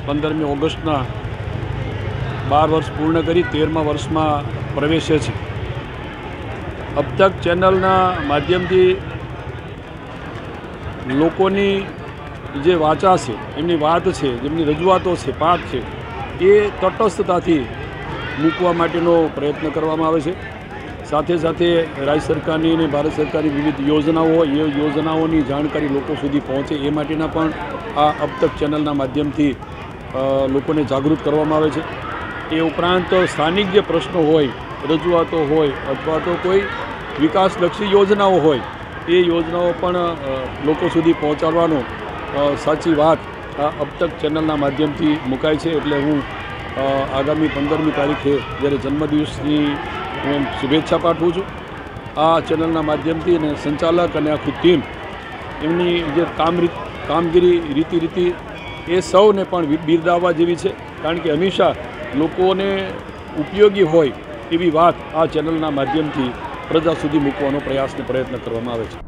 15મી ઓગસ્ટના 12 વર્ષ પૂર્ણ કરી 13મા વર્ષમાં પ્રવેશે છે। अब तक चैनलना माध्यमथी लोकोनी जे वाचा छे एमनी वात छे जेमनी रजूआतो छे पाठ छे ए तटस्थताथी मूकवा माटेनो प्रयत्न करवामां आवे छे। साथे साथे राज्य सरकारनी ने भारत सरकारनी विविध योजनाओं ये योजनाओनी जानकारी लोको सुधी पहोंचे ए माटेना पण आ अब तक चैनलना माध्यमथी लोकोने जागृत करवामां आवे छे। ए उपरांत स्थानिक जे प्रश्नो होय रजूआतो होय अथवा तो कोई विकासलक्षी योजनाओं होय ए योजनाओं पण लोको सुधी पहोंचाडवानो साची वात अब तक चैनलना माध्यमथी मुकाय छे। एटले हूँ आगामी 15મી तारीखे ज्यारे जन्मदिवसनी हूँ शुभेच्छा पाठवुं छुं। आ चैनलना माध्यमथी अने संचालक अने आखी टीम एमनी जे कामगीरी रीति ए सौने पण बिरदाववा जेवी छे, कारण के हमेशा लोकोने उपयोगी होय एवी वात आ चैनलना माध्यमथी प्रजा सुधी मूकवानो प्रयास ने प्रयत्न करवामां आवे छे।